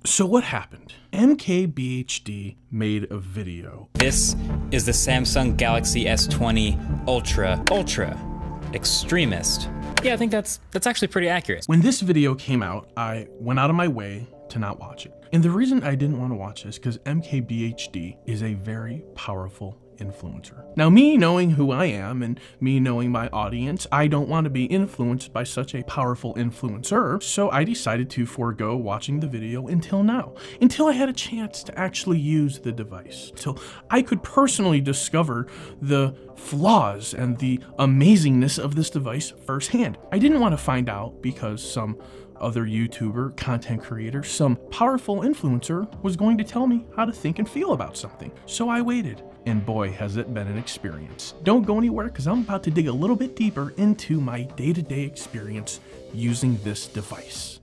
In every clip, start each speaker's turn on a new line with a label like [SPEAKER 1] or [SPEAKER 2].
[SPEAKER 1] So what happened? MKBHD made a video.
[SPEAKER 2] This is the Samsung Galaxy S20 Ultra Extremist. Yeah, I think that's actually pretty accurate.
[SPEAKER 1] When this video came out, I went out of my way to not watch it. And the reason I didn't want to watch this is because MKBHD is a very powerful influencer. Now, me knowing who I am and me knowing my audience, I don't want to be influenced by such a powerful influencer, so I decided to forego watching the video until now, until I had a chance to actually use the device, till I could personally discover the flaws and the amazingness of this device firsthand. I didn't want to find out because some other YouTuber, content creator, some powerful influencer was going to tell me how to think and feel about something. So I waited, and boy, has it been an experience. Don't go anywhere because I'm about to dig a little bit deeper into my day-to-day experience using this device.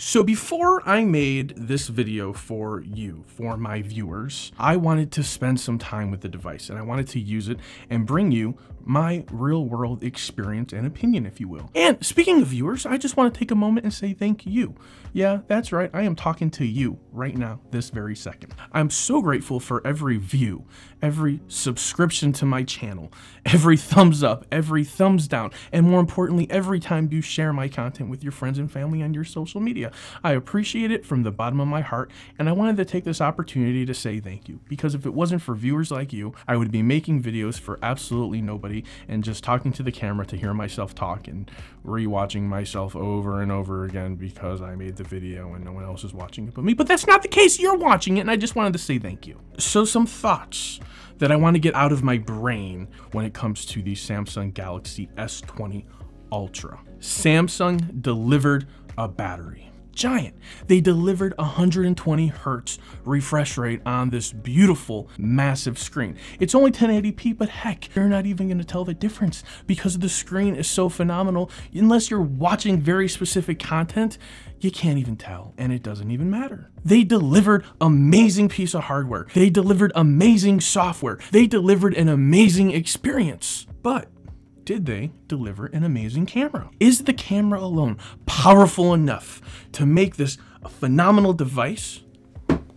[SPEAKER 1] So before I made this video for you, for my viewers, I wanted to spend some time with the device and I wanted to use it and bring you my real world experience and opinion, if you will. And speaking of viewers, I just want to take a moment and say thank you. Yeah, that's right. I am talking to you right now, this very second. I'm so grateful for every view, every subscription to my channel, every thumbs up, every thumbs down, and more importantly, every time you share my content with your friends and family on your social media. I appreciate it from the bottom of my heart, and I wanted to take this opportunity to say thank you, because if it wasn't for viewers like you, I would be making videos for absolutely nobody and just talking to the camera to hear myself talk and rewatching myself over and over again because I made the video and no one else is watching it but me. But that's not the case. You're watching it, and I just wanted to say thank you. So some thoughts that I want to get out of my brain when it comes to the Samsung Galaxy S20 Ultra. Samsung delivered a battery. Giant. They delivered 120 hertz refresh rate on this beautiful, massive screen. It's only 1080p, but heck, you're not even going to tell the difference because the screen is so phenomenal. Unless you're watching very specific content, you can't even tell, and it doesn't even matter. They delivered amazing piece of hardware. They delivered amazing software. They delivered an amazing experience. But did they deliver an amazing camera? Is the camera alone powerful enough to make this a phenomenal device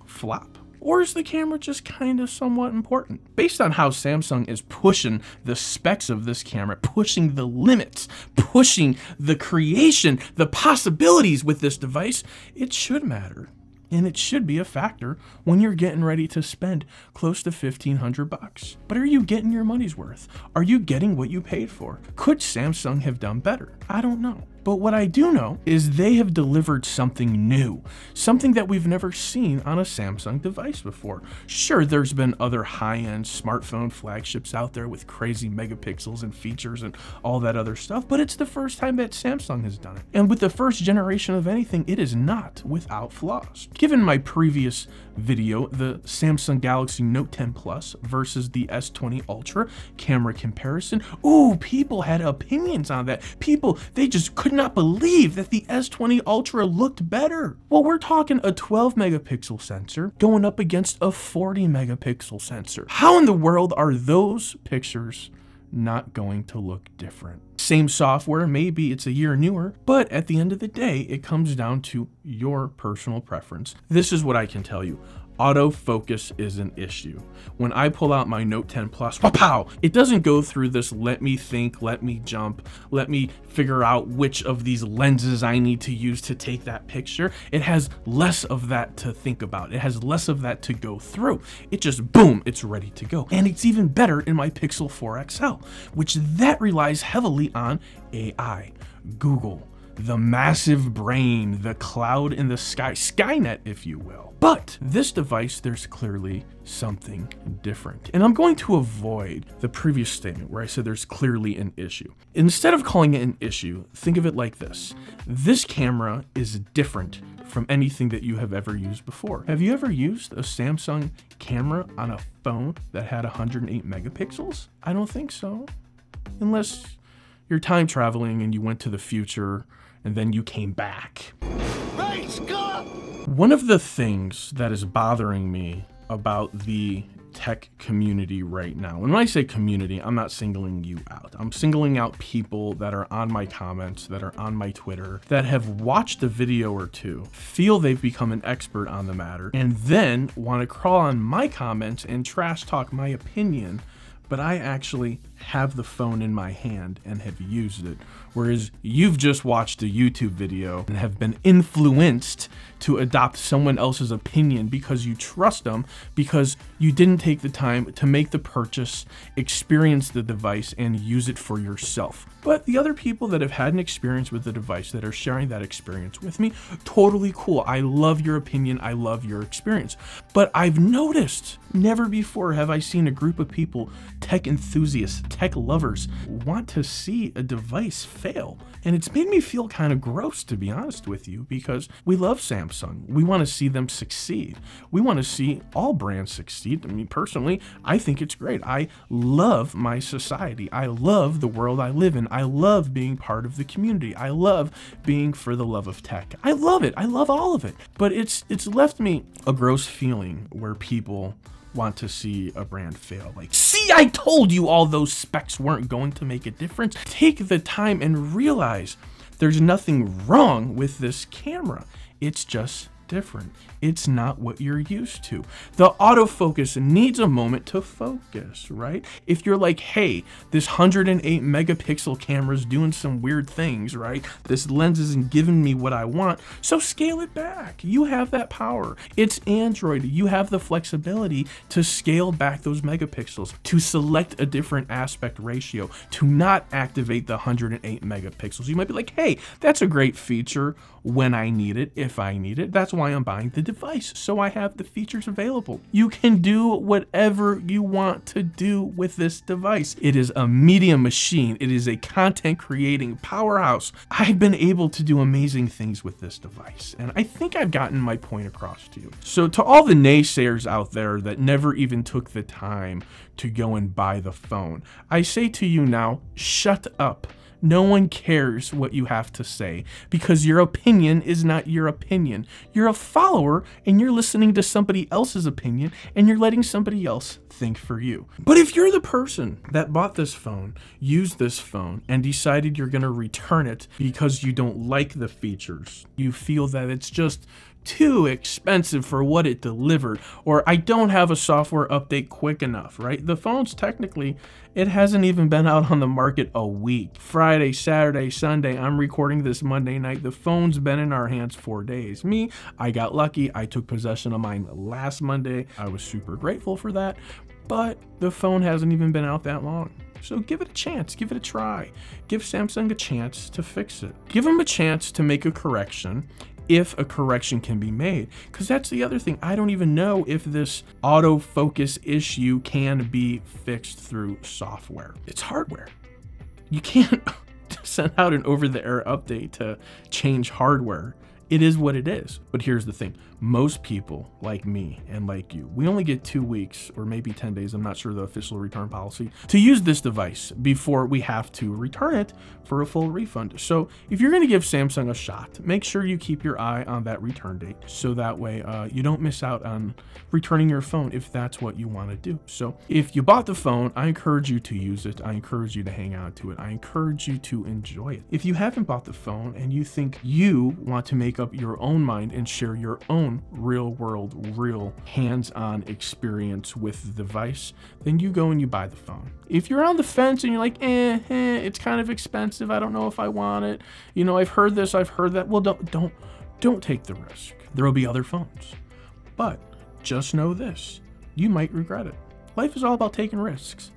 [SPEAKER 1] flop? Or is the camera just kind of somewhat important? Based on how Samsung is pushing the specs of this camera, pushing the limits, pushing the creation, the possibilities with this device, it should matter. And it should be a factor when you're getting ready to spend close to $1,500. But are you getting your money's worth? Are you getting what you paid for? Could Samsung have done better? I don't know. But what I do know is they have delivered something new, something that we've never seen on a Samsung device before. Sure, there's been other high-end smartphone flagships out there with crazy megapixels and features and all that other stuff, but it's the first time that Samsung has done it. And with the first generation of anything, it is not without flaws. Given my previous video, the Samsung Galaxy Note 10 Plus versus the S20 Ultra camera comparison, ooh, people had opinions on that. People, they just couldn't not believe that the S20 Ultra looked better. Well, we're talking a 12 megapixel sensor going up against a 40 megapixel sensor. How in the world are those pictures not going to look different? Same software, maybe it's a year newer, but at the end of the day, it comes down to your personal preference. This is what I can tell you. Autofocus is an issue. When I pull out my Note 10 Plus, pow, it doesn't go through this let me think, let me jump, let me figure out which of these lenses I need to use to take that picture. It has less of that to think about. It has less of that to go through. It just, boom, it's ready to go. And it's even better in my Pixel 4 XL, which that relies heavily on AI, Google, the massive brain, the cloud in the sky, Skynet, if you will. But this device, there's clearly something different. And I'm going to avoid the previous statement where I said there's clearly an issue. Instead of calling it an issue, think of it like this. This camera is different from anything that you have ever used before. Have you ever used a Samsung camera on a phone that had 108 megapixels? I don't think so. Unless you're time traveling and you went to the future and then you came back. Right, Scott! One of the things that is bothering me about the tech community right now. And when I say community, I'm not singling you out. I'm singling out people that are on my comments, that are on my Twitter, that have watched a video or two, feel they've become an expert on the matter, and then want to crawl on my comments and trash talk my opinion, but I actually have the phone in my hand and have used it. Whereas you've just watched a YouTube video and have been influenced to adopt someone else's opinion because you trust them, because you didn't take the time to make the purchase, experience the device, and use it for yourself. But the other people that have had an experience with the device that are sharing that experience with me, totally cool. I love your opinion. I love your experience. But I've noticed, never before have I seen a group of people, tech enthusiasts, tech lovers, want to see a device fail. And it's made me feel kind of gross, to be honest with you, because we love Samsung. We want to see them succeed. We want to see all brands succeed. I mean, personally, I think it's great. I love my society. I love the world I live in. I love being part of the community. I love being for the love of tech. I love it. I love all of it. But it's left me a gross feeling where people want to see a brand fail. Like, see, I told you all those specs weren't going to make a difference. Take the time and realize there's nothing wrong with this camera. It's just different. It's not what you're used to. The autofocus needs a moment to focus, right? If you're like, hey, this 108 megapixel camera's doing some weird things, right? This lens isn't giving me what I want, so scale it back. You have that power. It's Android. You have the flexibility to scale back those megapixels, to select a different aspect ratio, to not activate the 108 megapixels. You might be like, hey, that's a great feature when I need it, if I need it. That's why I'm buying the device, so I have the features available. You can do whatever you want to do with this device. It is a media machine. It is a content creating powerhouse. I've been able to do amazing things with this device, and I think I've gotten my point across to you. So to all the naysayers out there that never even took the time to go and buy the phone, I say to you now, shut up. No one cares what you have to say because your opinion is not your opinion. You're a follower and you're listening to somebody else's opinion and you're letting somebody else think for you. But if you're the person that bought this phone, used this phone, and decided you're going to return it because you don't like the features, you feel that it's just too expensive for what it delivered, or I don't have a software update quick enough, right? The phone's technically, it hasn't even been out on the market a week. Friday, Saturday, Sunday, I'm recording this Monday night. The phone's been in our hands 4 days. Me, I got lucky. I took possession of mine last Monday. I was super grateful for that, but the phone hasn't even been out that long. So give it a chance, give it a try. Give Samsung a chance to fix it. Give them a chance to make a correction if a correction can be made. Because that's the other thing. I don't even know if this autofocus issue can be fixed through software. It's hardware. You can't send out an over-the-air update to change hardware. It is what it is. But here's the thing. Most people like me and like you, we only get 2 weeks or maybe 10 days, I'm not sure the official return policy, to use this device before we have to return it for a full refund. So if you're going to give Samsung a shot, make sure you keep your eye on that return date so that way you don't miss out on returning your phone if that's what you want to do. So if you bought the phone, I encourage you to use it. I encourage you to hang on to it. I encourage you to enjoy it. If you haven't bought the phone and you think you want to make up your own mind and share your own real world, real hands-on experience with the device, then you go and you buy the phone. If you're on the fence and you're like, it's kind of expensive, I don't know if I want it, you know, I've heard this, I've heard that, well, don't take the risk. There will be other phones. But just know this, you might regret it. Life is all about taking risks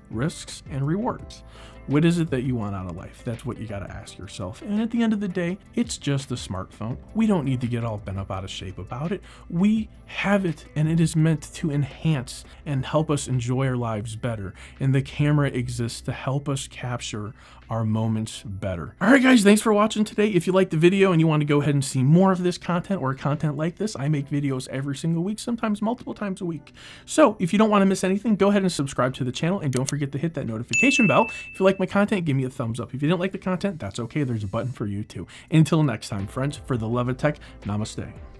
[SPEAKER 1] and rewards. What is it that you want out of life? That's what you got to ask yourself. And at the end of the day, it's just a smartphone. We don't need to get all bent up out of shape about it. We have it, and it is meant to enhance and help us enjoy our lives better. And the camera exists to help us capture our moments better. All right, guys, thanks for watching today. If you liked the video and you want to go ahead and see more of this content or content like this, I make videos every single week, sometimes multiple times a week. So if you don't want to miss anything, go ahead and subscribe to the channel and don't forget to hit that notification bell. If you like my content, give me a thumbs up. If you didn't like the content, that's okay. There's a button for you too. Until next time, friends, for the love of tech, namaste.